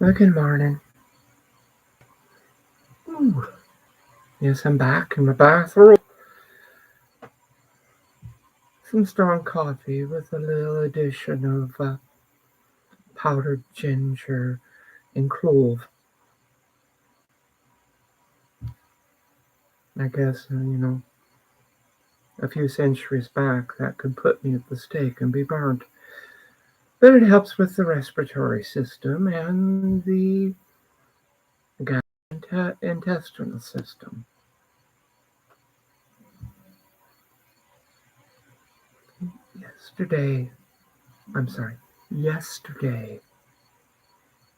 Well, good morning. Ooh, yes, I'm back in my bathroom. Some strong coffee with a little addition of powdered ginger and clove. I guess, a few centuries back that could put me at the stake and be burnt. But it helps with the respiratory system and the intestinal system. Yesterday, I'm sorry, yesterday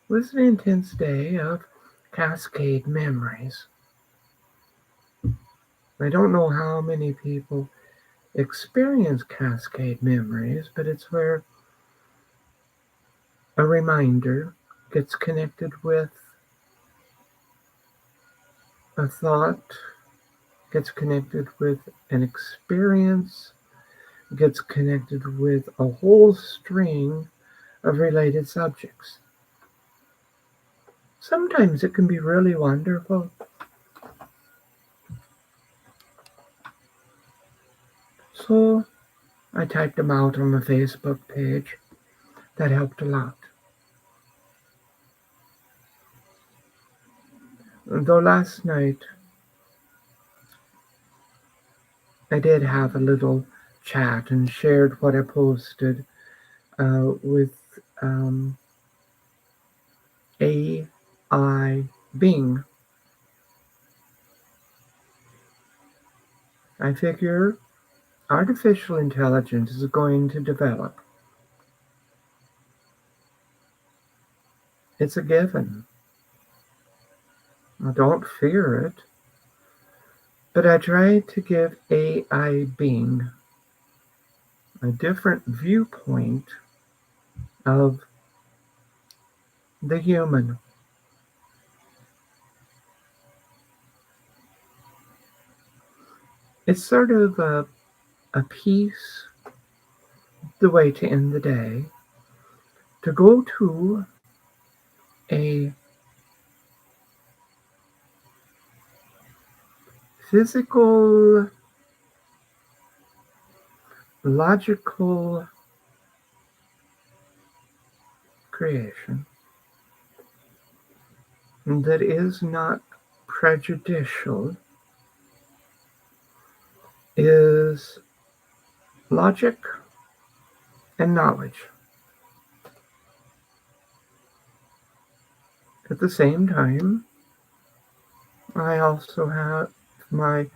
was an intense day of cascade memories. I don't know how many people experience cascade memories, but it's where a reminder gets connected with a thought, gets connected with an experience, gets connected with a whole string of related subjects. Sometimes it can be really wonderful. So I typed them out on the Facebook page. That helped a lot. Though last night I did have a little chat and shared what I posted with AI Bing. I figure artificial intelligence is going to develop. It's a given. I don't fear it, but I try to give AI Bing a different viewpoint of the human. It's sort of a piece, the way to end the day, to go to a physical, logical creation that is not prejudicial, is logic and knowledge. At the same time, I also have my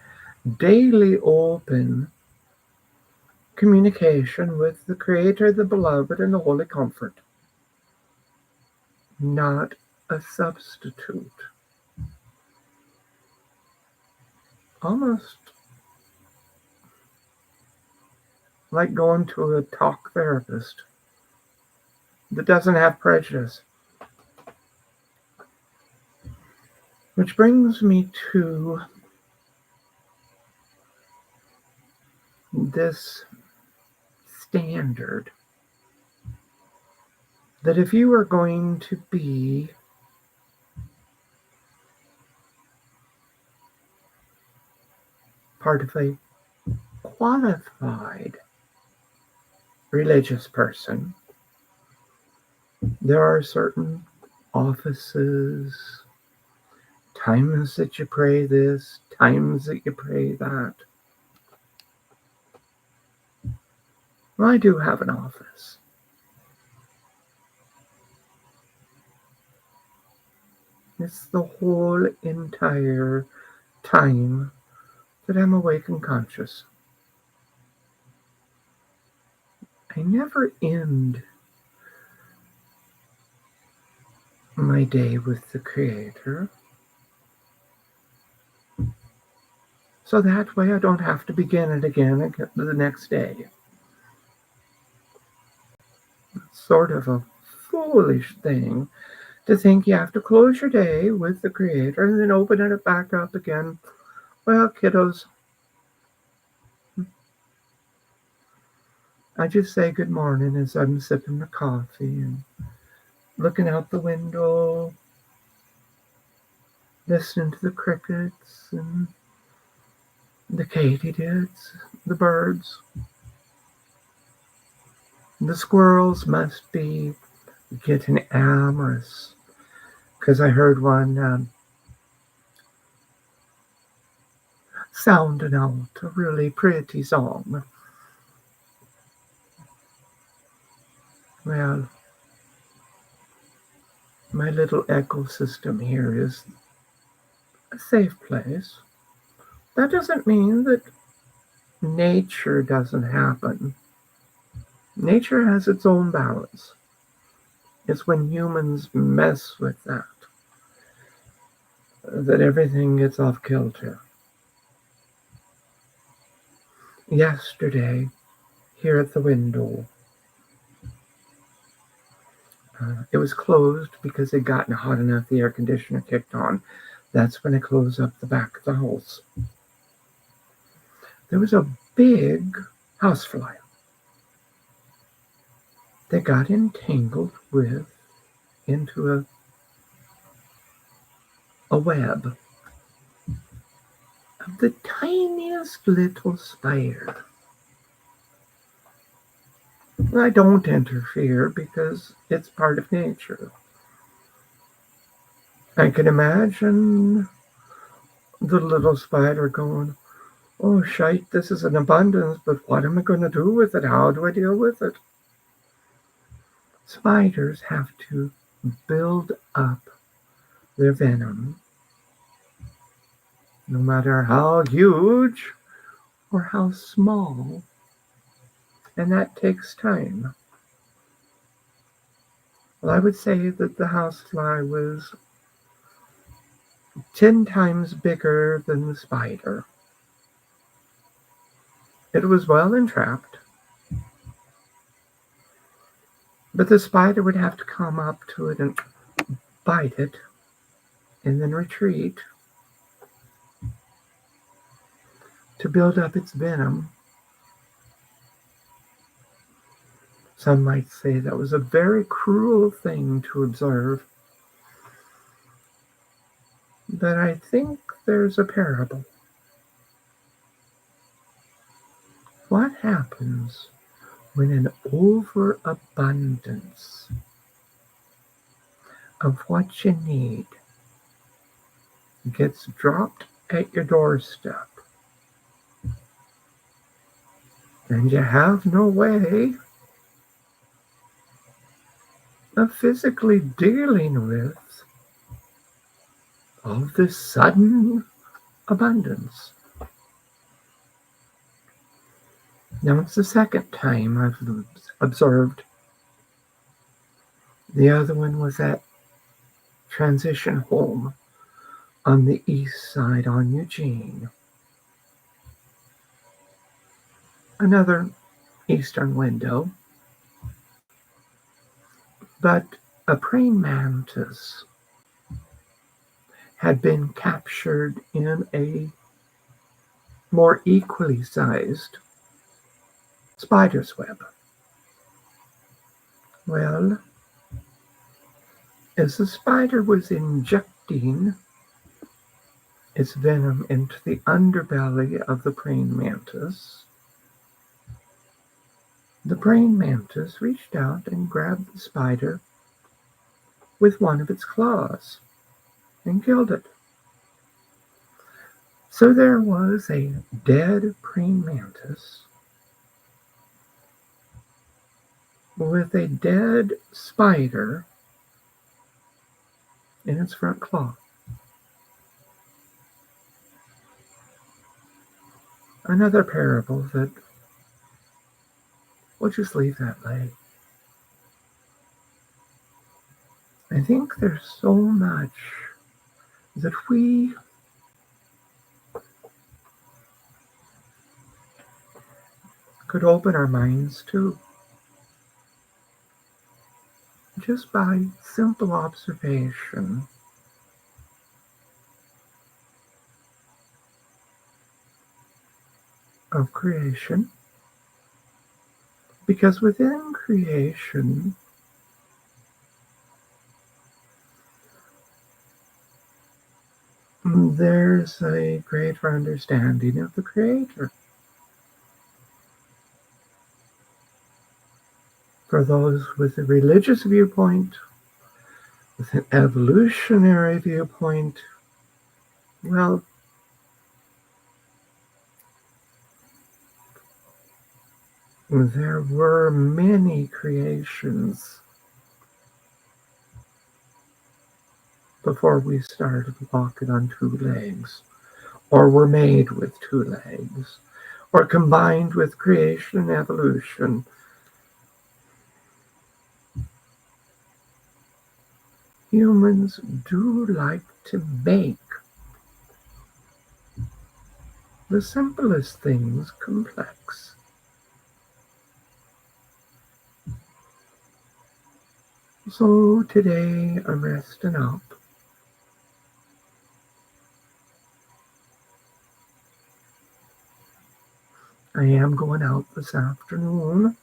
daily open communication with the Creator, the Beloved, and the Holy Comfort, not a substitute. Almost like going to a talk therapist that doesn't have prejudice. Which brings me to this standard that if you are going to be part of a qualified religious person, there are certain offices, times that you pray this, times that you pray that. Well, I do have an office. It's the whole entire time that I'm awake and conscious. I never end my day with the Creator. So that way I don't have to begin it again the next day. It's sort of a foolish thing to think you have to close your day with the Creator and then open it back up again. Well, kiddos, I just say good morning as I'm sipping my coffee and looking out the window, listening to the crickets and the katydids, the birds. The squirrels must be getting amorous because I heard one sounding out a really pretty song. Well, my little ecosystem here is a safe place. That doesn't mean that nature doesn't happen. Nature has its own balance. It's when humans mess with that everything gets off kilter. Yesterday, here at the window, it was closed because it had gotten hot enough, the air conditioner kicked on. That's when I closed up the back of the house. There was a big housefly that got entangled into a web of the tiniest little spider. I don't interfere because it's part of nature. I can imagine the little spider going, "Oh, shite, this is an abundance, but what am I going to do with it? How do I deal with it?" Spiders have to build up their venom, no matter how huge or how small, and that takes time. Well, I would say that the housefly was 10 times bigger than the spider. It was well entrapped, but the spider would have to come up to it and bite it and then retreat to build up its venom. Some might say that was a very cruel thing to observe, but I think there's a parable. What happens when an overabundance of what you need gets dropped at your doorstep and you have no way of physically dealing with all this sudden abundance? Now it's the second time I've observed. The other one was at Transition Home on the east side on Eugene. Another eastern window, but a praying mantis had been captured in a more equally sized spider's web. Well, as the spider was injecting its venom into the underbelly of the praying mantis, the praying mantis reached out and grabbed the spider with one of its claws and killed it. So there was a dead praying mantis with a dead spider in its front claw. Another parable that we'll just leave that lay. I think there's so much that we could open our minds to just by simple observation of creation. Because within creation, there's a greater understanding of the Creator. For those with a religious viewpoint, with an evolutionary viewpoint, well, there were many creations before we started walking on two legs, or were made with two legs, or combined with creation and evolution. Humans do like to make the simplest things complex. So today I'm resting up. I am going out this afternoon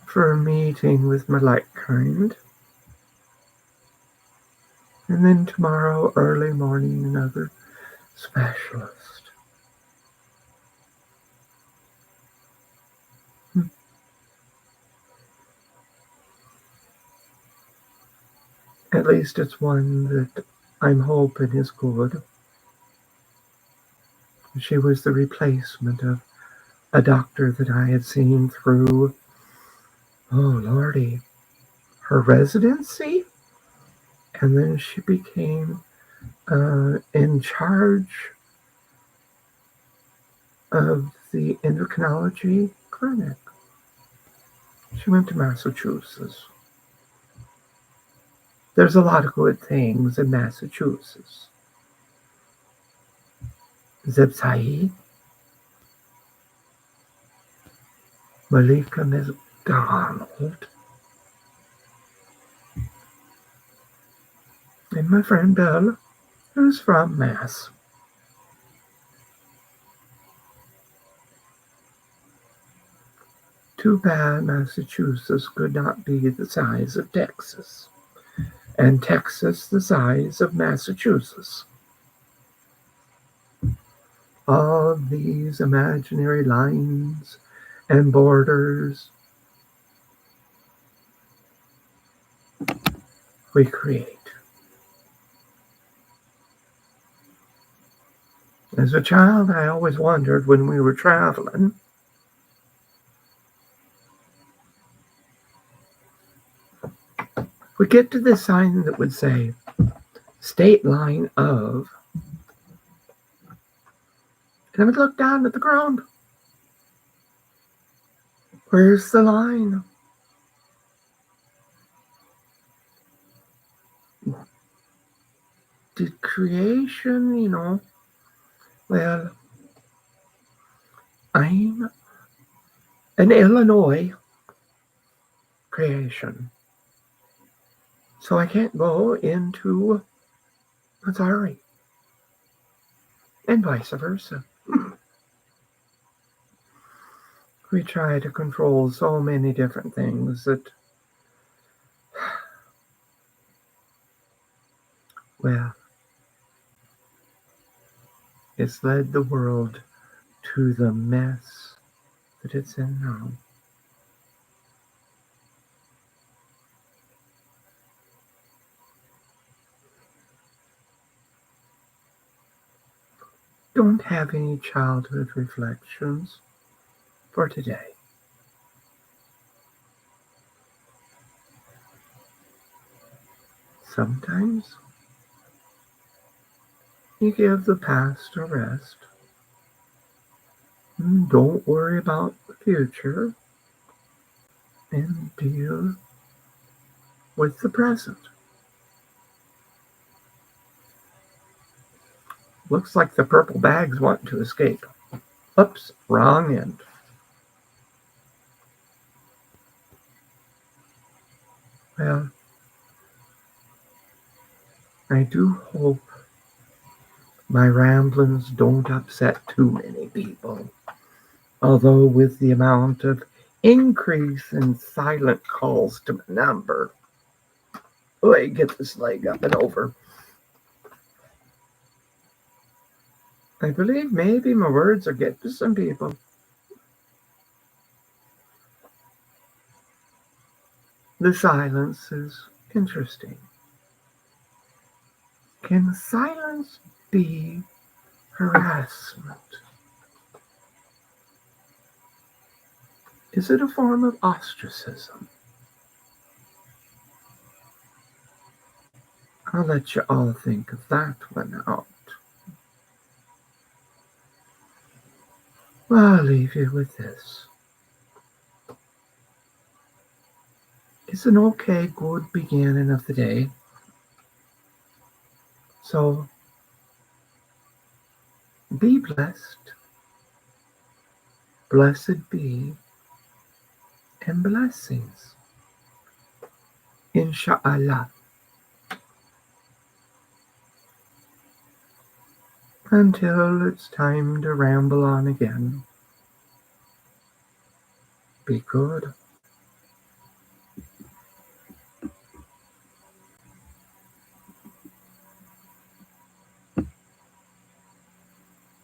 for a meeting with my like kind. And then tomorrow, early morning, another specialist. At least it's one that I'm hoping is good. She was the replacement of a doctor that I had seen through, oh lordy, her residency. And then she became in charge of the endocrinology clinic. She went to Massachusetts. There's a lot of good things in Massachusetts. Zebsai, Malika McDonald, and my friend Bill, who's from Mass. Too bad Massachusetts could not be the size of Texas, and Texas the size of Massachusetts. All these imaginary lines and borders we create. As a child, I always wondered when we were traveling, we'd get to this sign that would say, state line of, and I would look down at the ground. Where's the line? Did creation, well, I'm an Illinois creation. So I can't go into Missouri. And vice versa. We try to control so many different things that, well, it's led the world to the mess that it's in now. Don't have any childhood reflections for today. Sometimes you give the past a rest. Don't worry about the future and deal with the present. Looks like the purple bags want to escape. Oops, wrong end. Well, I do hope my ramblings don't upset too many people. Although with the amount of increase in silent calls to my number, Wait, get this leg up and over. I believe maybe my words are getting to some people. The silence is interesting. Can silence be harassment? Is it a form of ostracism? I'll let you all think of that one out. Well, I'll leave you with this. It's an okay, good beginning of the day. So, be blessed. Blessed be, and blessings. Insha'Allah. Until it's time to ramble on again. Be good.